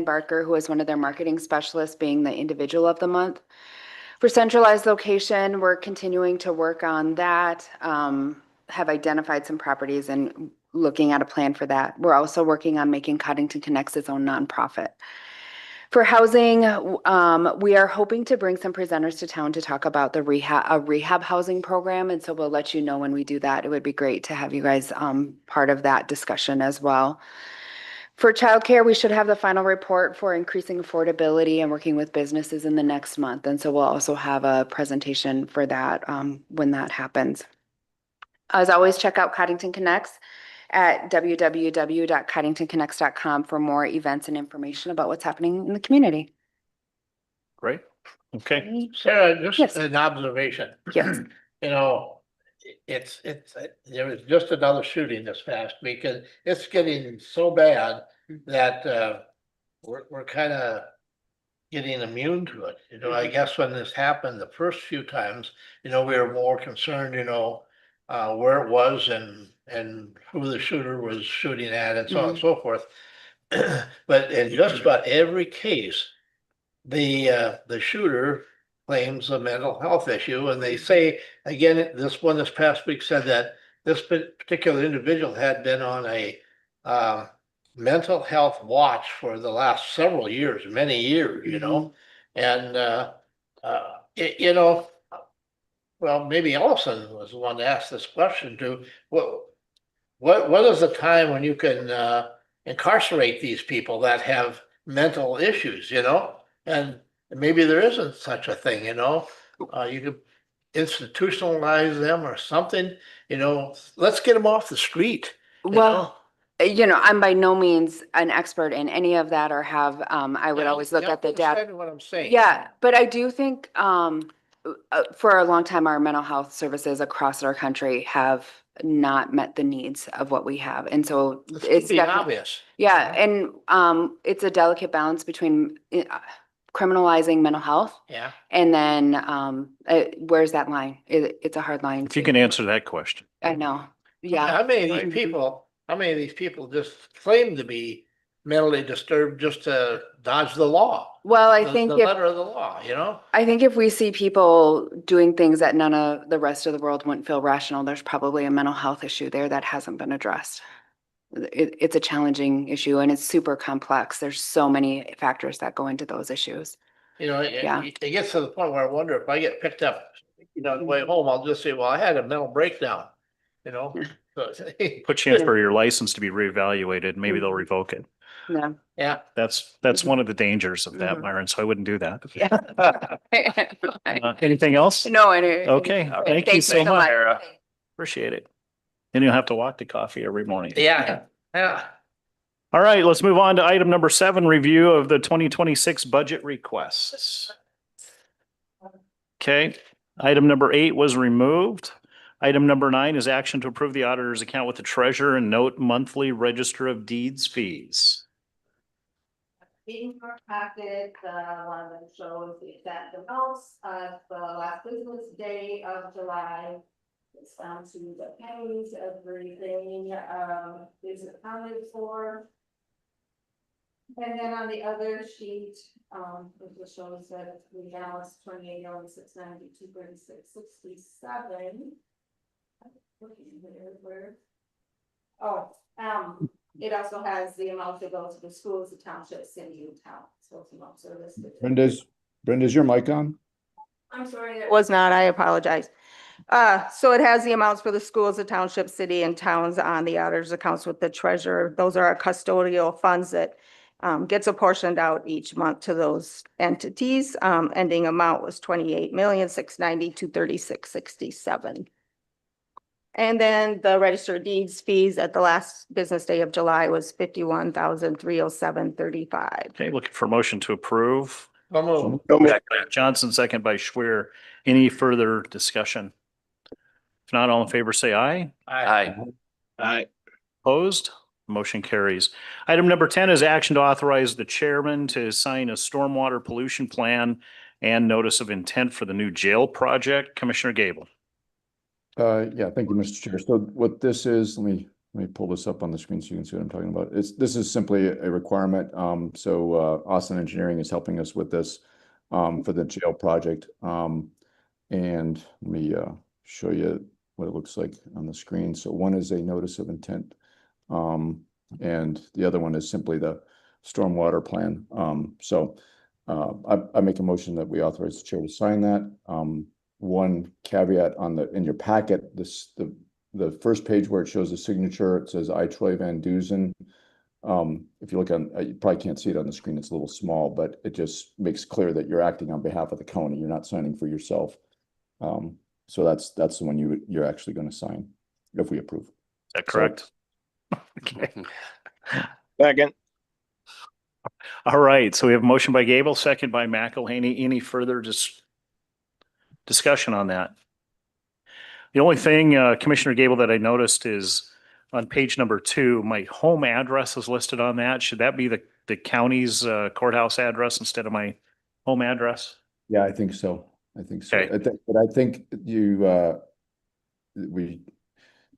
Barker, who is one of their marketing specialists, being the individual of the month. For centralized location, we're continuing to work on that, have identified some properties and looking at a plan for that. We're also working on making Codington Connects its own nonprofit. For housing, we are hoping to bring some presenters to town to talk about the rehab housing program. And so we'll let you know when we do that. It would be great to have you guys part of that discussion as well. For childcare, we should have the final report for increasing affordability and working with businesses in the next month. And so we'll also have a presentation for that when that happens. As always, check out Codington Connects at www.codingtonconnects.com for more events and information about what's happening in the community. Great. Okay. Sarah, just Yes. an observation. Yes. You know, there was just another shooting this past week, and it's getting so bad that we're kind of getting immune to it. You know, I guess when this happened the first few times, you know, we were more concerned, you know, where it was and who the shooter was shooting at and so on and so forth. But in just about every case, the shooter claims a mental health issue, and they say, again, this past week said that this particular individual had been on a mental health watch for the last several years, many years, you know, and you know, well, maybe Ellison was the one to ask this question to. What is the time when you can incarcerate these people that have mental issues, you know? And maybe there isn't such a thing, you know? You could institutionalize them or something, you know? Let's get them off the street. Well, you know, I'm by no means an expert in any of that or have, I would always look at the data. What I'm saying. Yeah, but I do think for a long time, our mental health services across our country have not met the needs of what we have. And so it's definitely obvious. Yeah, and it's a delicate balance between criminalizing mental health. Yeah. And then where's that line? It's a hard line. If you can answer that question. I know. Yeah. How many of these people just claim to be mentally disturbed just to dodge the law? Well, I think the letter of the law, you know? I think if we see people doing things that none of the rest of the world wouldn't feel rational, there's probably a mental health issue there that hasn't been addressed. It's a challenging issue and it's super complex. There's so many factors that go into those issues. You know, it gets to the point where I wonder if I get picked up, you know, on the way home, I'll just say, well, I had a mental breakdown, you know? Put you in for your license to be reevaluated. Maybe they'll revoke it. Yeah. Yeah. That's one of the dangers of that, Myron. So I wouldn't do that. Yeah. Anything else? No. Okay. Thank you so much. Appreciate it. Then you'll have to walk to coffee every morning. Yeah. Yeah. All right, let's move on to item number 7, review of the 2026 budget requests. Okay, item number 8 was removed. Item number 9 is action to approve the auditor's account with the treasurer and note monthly register of deeds fees. In our packet, one that shows the exact amounts of the last business day of July. It's down to the pennies, everything is accounted for. And then on the other sheet, it just shows that we balance 28,692,36,67. It also has the amount that goes to the schools, the township, city, and town. So it's amounts are listed. Brenda's your mic on? I'm sorry, it was not. I apologize. So it has the amounts for the schools, the township, city, and towns on the auditor's accounts with the treasurer. Those are our custodial funds that gets apportioned out each month to those entities. Ending amount was 28,692,36,67. And then the registered deeds fees at the last business day of July was 51,307.35. Okay, looking for a motion to approve. Johnson, second by Schwer. Any further discussion? If not, all in favor, say aye. Aye. Aye. Opposed? Motion carries. Item number 10 is action to authorize the chairman to sign a stormwater pollution plan and notice of intent for the new jail project. Commissioner Gable. Yeah, thank you, Mr. Chair. So what this is, let me let me pull this up on the screen so you can see what I'm talking about. This is simply a requirement. So Austin Engineering is helping us with this for the jail project. And let me show you what it looks like on the screen. So one is a notice of intent. And the other one is simply the stormwater plan. I make a motion that we authorize the chair to sign that. One caveat in your packet, the first page where it shows the signature, it says I, Troy Van Duzen. If you look on, you probably can't see it on the screen, it's a little small, but it just makes clear that you're acting on behalf of the county. You're not signing for yourself. So that's the one you're actually going to sign if we approve. Is that correct? Okay. Second. All right, so we have a motion by Gable, second by McElhaney. Any further discussion on that? The only thing, Commissioner Gable, that I noticed is on page number 2, my home address is listed on that. Should that be the county's courthouse address instead of my home address? Yeah, I think so. I think so. Okay. But I think we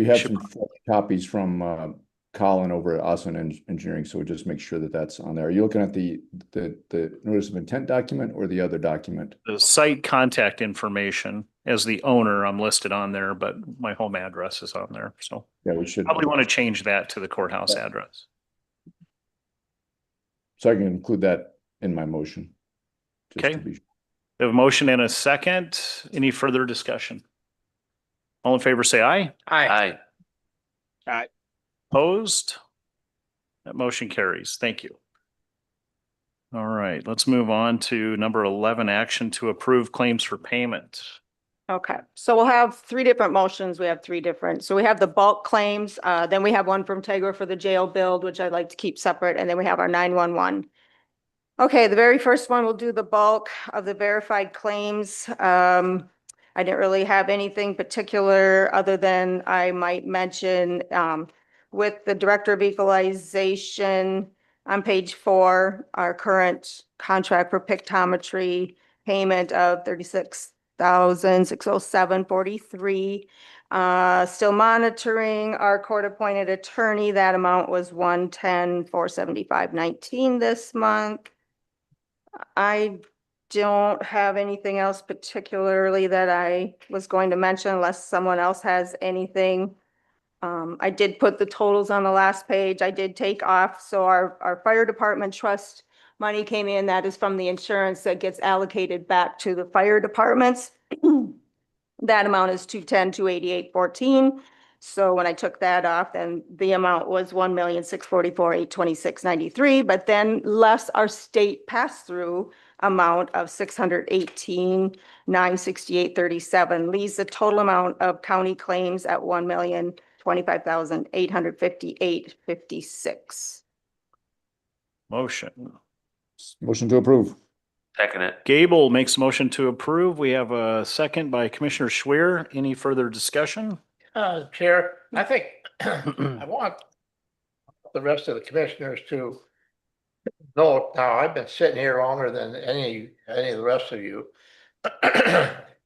have Should- some copies from Colin over at Austin Engineering, so we'll just make sure that that's on there. Are you looking at the notice of intent document or the other document? The site contact information as the owner, I'm listed on there, but my home address is on there. So Yeah, we should. probably want to change that to the courthouse address. So I can include that in my motion. just Okay. to be- We have a motion and a second. Any further discussion? All in favor, say aye. Aye. Opposed? That motion carries. Thank you. All right, let's move on to number 11, action to approve claims for payment. Okay, so we'll have 3 different motions. We have 3 different, so we have the bulk claims, then we have one from Tegra for the jail build, which I'd like to keep separate, and then we have our 911. Okay, the very first one, we'll do the bulk of the verified claims. I didn't really have anything particular other than I might mention, with the Director of Equalization on page 4, our current contract for pictometry payment of $36,607.43. Still monitoring our court-appointed attorney. That amount was $110,475.19 this month. I don't have anything else particularly that I was going to mention unless someone else has anything. I did put the totals on the last page. I did take off, so our fire department trust money came in. That is from the insurance that gets allocated back to the fire departments. That amount is 210,288.14. So when I took that off, then the amount was 1,644,826.93, but then less our state pass-through amount of 618,968.37 leaves the total amount of county claims at 1,025,858.56. Motion. Motion to approve. Second it. Gable makes a motion to approve. We have a second by Commissioner Schwer. Any further discussion? Chair, I think I want the rest of the commissioners to note, now I've been sitting here longer than any of the rest of you.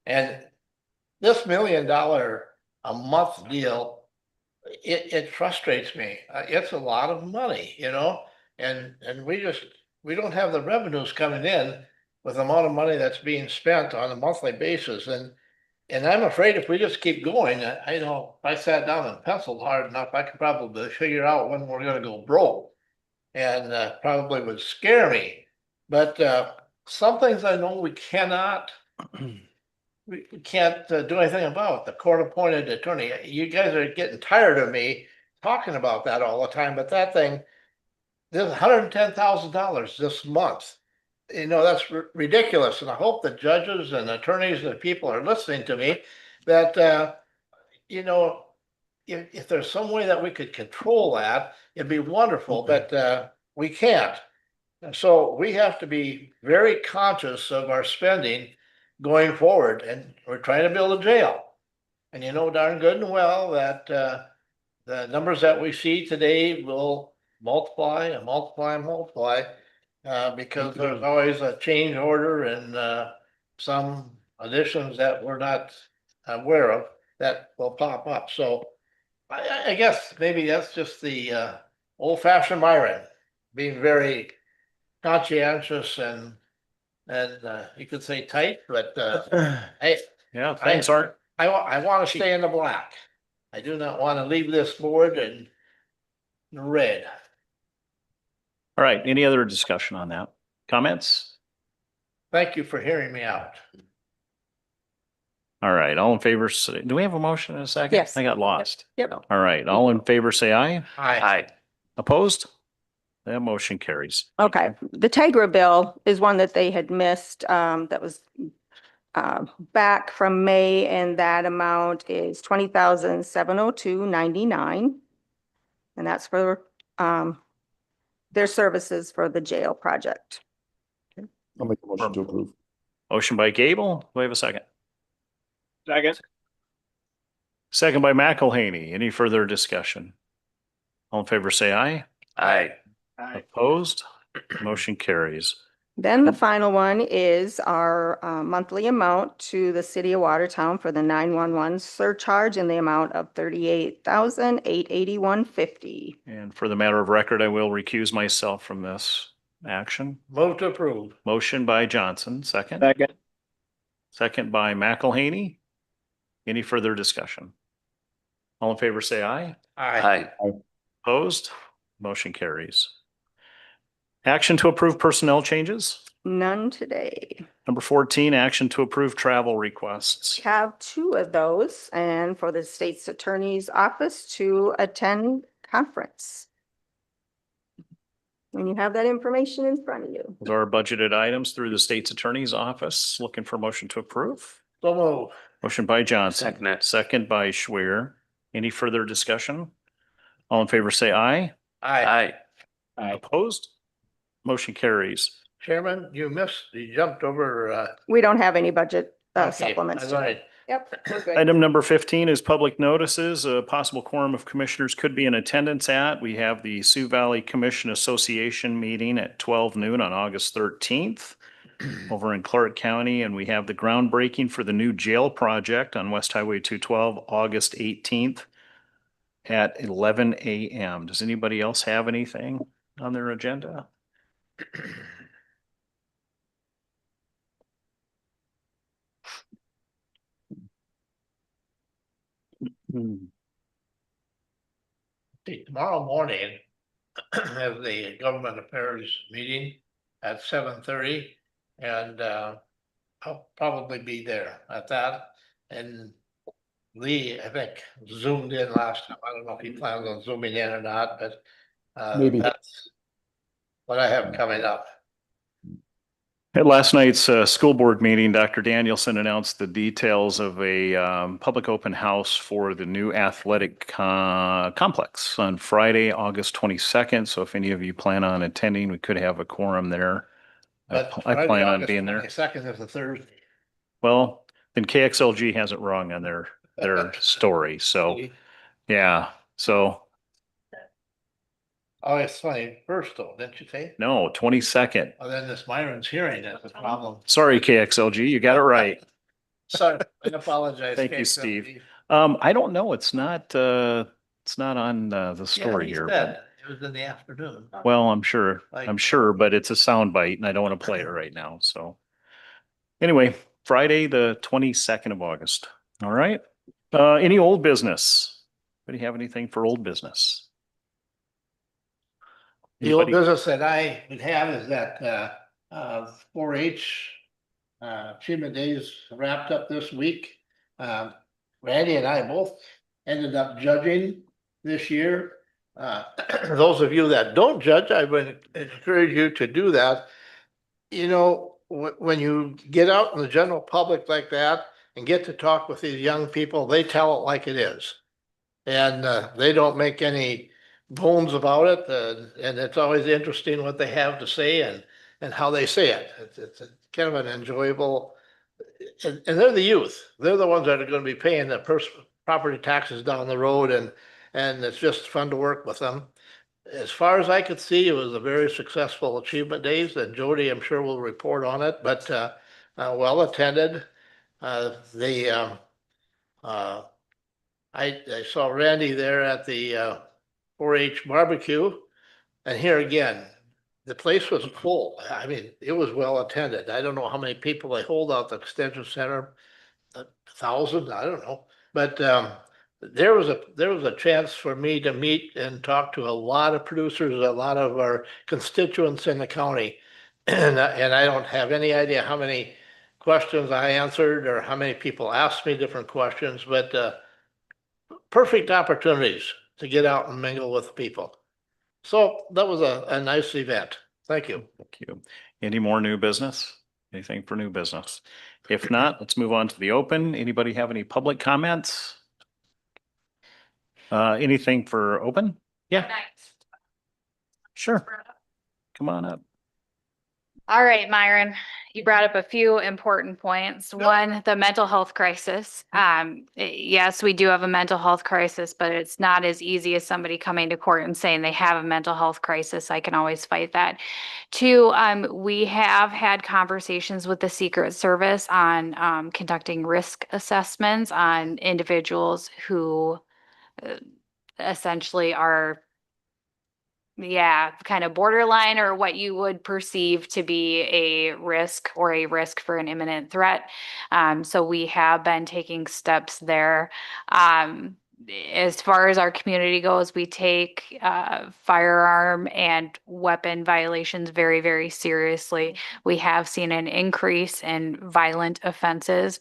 And this $1 million a month deal, it frustrates me. It's a lot of money, and we don't have the revenues coming in with the amount of money that's being spent on a monthly basis. And I'm afraid if we just keep going, I know if I sat down and penciled hard enough, I could probably figure out when we're gonna go broke. And probably would scare me. But some things I know we can't do anything about. The court-appointed attorney, you guys are getting tired of me talking about that all the time, but that thing, there's $110,000 this month. That's ridiculous. And I hope the judges and attorneys and people are listening to me that, if there's some way that we could control that, it'd be wonderful, but we can't. And so we have to be very conscious of our spending going forward, and we're trying to build a jail. And you know darn good and well that the numbers that we see today will multiply and multiply and multiply, because there's always a change order and some additions that we're not aware of that will pop up. So I guess maybe that's just the old fashioned Myron, being very conscientious and you could say tight, but hey, Yeah, things aren't, I want to stay in the black. I do not want to leave this board in red. all right. Any other discussion on that? Comments? Thank you for hearing me out. All right, all in favor, say, do we have a motion in a second? Yes. I got lost. Yep. All right, all in favor, say aye. Hi. Opposed? That motion carries. Okay, the Tegra bill is one that they had missed, that was back from May, and that amount is 20,702.99. And that's for their services for the jail project. I'll make a motion to approve. Motion by Gable, do we have a second? Second. Second by McElhaney. Any further discussion? All in favor, say aye. Aye. Opposed? Motion carries. Then the final one is our monthly amount to the city of Watertown for the 911 surcharge in the amount of 38,881.50. And for the matter of record, I will recuse myself from this action. Move to approve. Motion by Johnson, second. Second. Second by McElhaney. Any further discussion? All in favor, say aye. Aye. Opposed? Motion carries. Action to approve personnel changes. None today. Number 14, action to approve travel requests. Have two of those, and for the state's attorney's office to attend conference. And you have that information in front of you. Those are budgeted items through the state's attorney's office. Looking for motion to approve. So move. Motion by Johnson. Second it. Second by Schwer. Any further discussion? All in favor, say aye. Aye. Opposed? Motion carries. Chairman, you jumped over. We don't have any budget Okay, supplements. that's all right. Yep, we're good. Item number 15 is public notices. A possible quorum of commissioners could be in attendance at. We have the Sioux Valley Commission Association meeting at 12 noon on August 13th over in Clark County. And we have the groundbreaking for the new jail project on West Highway 212, August 18th at 11 a.m. Does anybody else have anything on their agenda? See, tomorrow morning, have the government affairs meeting at 7:30, and I'll probably be there at that. And Lee, I think, zoomed in last time. I don't know if he plans on zooming in or not, but Maybe. that's what I have coming up. At last night's school board meeting, Dr. Danielson announced the details of a public open house for the new athletic complex on Friday, August 22nd. So if any of you plan on attending, we could have a quorum there. But I plan on being there. Second is a Thursday. Well, then KXLG has it wrong on their story. So, yeah. So, Oh, it's 21st though, didn't you say? no, 22nd. Oh, then this Myron's hearing is a problem. Sorry, KXLG, you got it right. Sorry, I apologize. Thank you, KXLG. Steve. I don't know. It's not on the story Yeah, he here. said it was in the afternoon. Well, I'm sure, Like- but it's a sound bite and I don't want to play it right now. So anyway, Friday, the 22nd of August. All right. Any old business? Anybody have anything for old business? The old Anybody? business that I would have is that 4-H achievement days wrapped up this week. Randy and I both ended up judging this year. Those of you that don't judge, I would encourage you to do that. You know, when you get out in the general public like that and get to talk with these young people, they tell it like it is. And they don't make any bones about it, and it's always interesting what they have to say and how they say it. It's kind of an enjoyable, and they're the youth. They're the ones that are going to be paying the property taxes down the road, and it's just fun to work with them. As far as I could see, it was a very successful achievement days, and Jody, I'm sure, will report on it, but well attended. I I saw Randy there at the 4-H barbecue. And here again, the place was full. I mean, it was well attended. I don't know how many people they hold out the extension center, 1,000, I don't know. But there was a chance for me to meet and talk to a lot of producers, a lot of our constituents in the county. And I don't have any idea how many questions I answered or how many people asked me different questions, but perfect opportunities to get out and mingle with people. So that was a nice event. Thank you. Thank you. Any more new business? Anything for new business? If not, let's move on to the open. Anybody have any public comments? Anything for open? Yeah, sure. Come on up. All right, Myron, you brought up a few important points. One, the mental health crisis. Yes, we do have a mental health crisis, but it's not as easy as somebody coming to court and saying they have a mental health crisis. I can always fight that. Two, we have had conversations with the Secret Service on conducting risk assessments on individuals who essentially are kind of borderline or what you would perceive to be a risk or a risk for an imminent threat. So we have been taking steps there. As far as our community goes, we take firearm and weapon violations very, very seriously. We have seen an increase in violent offenses.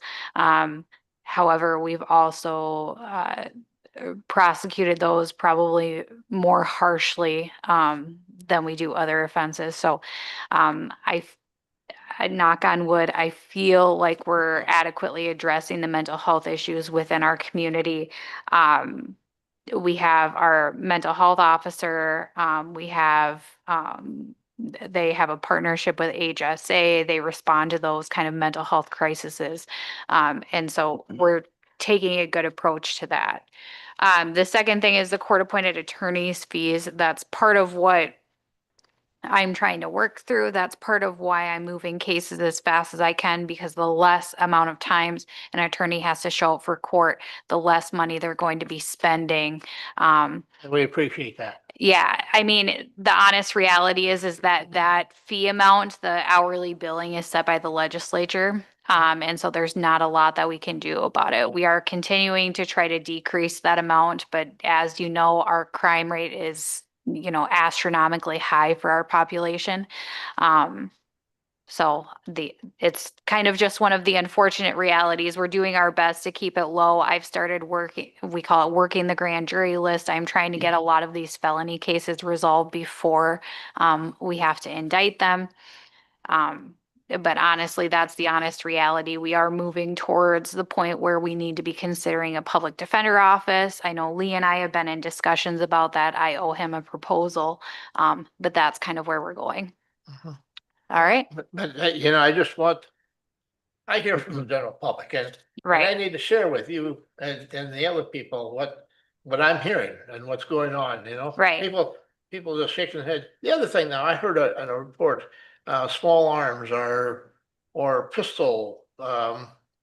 However, we've also prosecuted those probably more harshly than we do other offenses. So I knock on wood, I feel like we're adequately addressing the mental health issues within our community. We have our mental health officer. They have a partnership with HSA. They respond to those kind of mental health crises. And so we're taking a good approach to that. The second thing is the court-appointed attorney's fees. That's part of what I'm trying to work through. That's part of why I'm moving cases as fast as I can, because the less amount of times an attorney has to show up for court, the less money they're going to be spending. We appreciate that. Yeah, I mean, the honest reality is that fee amount, the hourly billing is set by the legislature. And so there's not a lot that we can do about it. We are continuing to try to decrease that amount, but as you know, our crime rate is, astronomically high for our population. So it's kind of just one of the unfortunate realities. We're doing our best to keep it low. I've started working, we call it working the grand jury list. I'm trying to get a lot of these felony cases resolved before we have to indict them. But honestly, that's the honest reality. We are moving towards the point where we need to be considering a public defender office. I know Lee and I have been in discussions about that. I owe him a proposal, but that's kind of where we're going. Mhm. All right. But I hear from the general public and I Right. need to share with you and the other people what I'm hearing and what's going on, Right. People just shaking their head. The other thing now, I heard in a report, small arms or pistol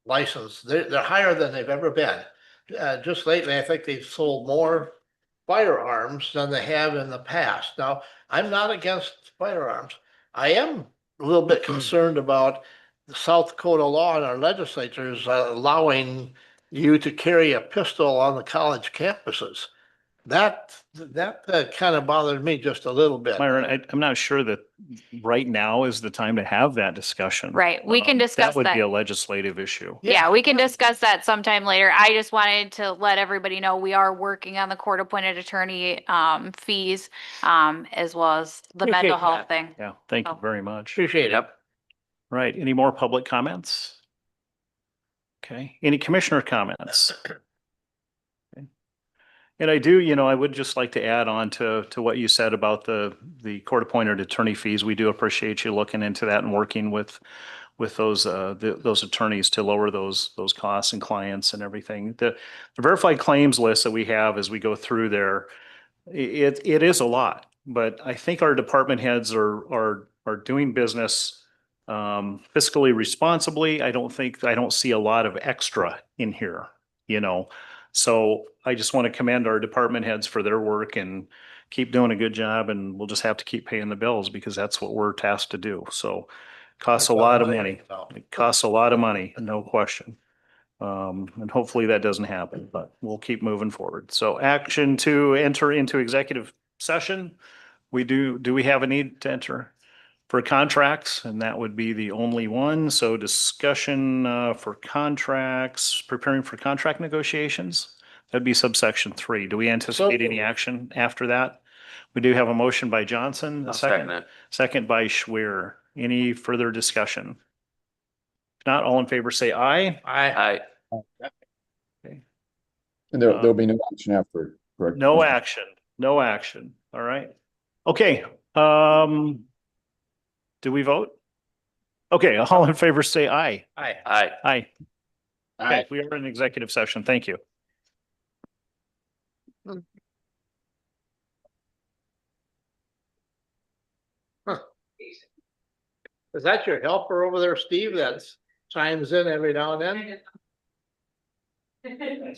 license, they're higher than they've ever been. Just lately, I think they've sold more firearms than they have in the past. Now, I'm not against firearms. I am a little bit concerned about the South Dakota law and our legislatures allowing you to carry a pistol on the college campuses. That kind of bothered me just a little bit. Myron, I'm not sure that right now is the time to have that discussion. Right. We can discuss That would be that. a legislative issue. Yeah, we can discuss that sometime later. I just wanted to let everybody know we are working on the court-appointed attorney fees as well as the mental Appreciate health that. thing. Yeah, thank you Oh. very much. Appreciate it. Yep. Right, any more public comments? Okay, any commissioner comments? Okay. And I would just like to add on to what you said about the court-appointed attorney fees. We do appreciate you looking into that and working with those attorneys to lower those costs and clients and everything. The verified claims list that we have as we go through there, it is a lot, but I think our department heads are doing business fiscally responsibly. I don't see a lot of extra in here, So I just want to commend our department heads for their work and keep doing a good job, and we'll just have to keep paying the bills because that's what we're tasked to do. So costs a lot of money. It costs a lot of money, no question. And hopefully that doesn't happen, but we'll keep moving forward. So action to enter into executive session. Do we have a need to enter for contracts? And that would be the only one. So discussion, for contracts, preparing for contract negotiations. That'd be subsection 3. Do we anticipate any action after that? We do have a motion by Johnson, a I'll second second, it. second by Schwer. Any further discussion? If not, all in favor, say aye. I, Aye. And there'll be no action after, correct? No action, no action. All right. Okay, do we vote? Okay, all in favor, say aye. I. Aye. Aye. I. Okay, we are in executive session. Thank you. Is that your helper over there, Steve, that chimes in every now and then?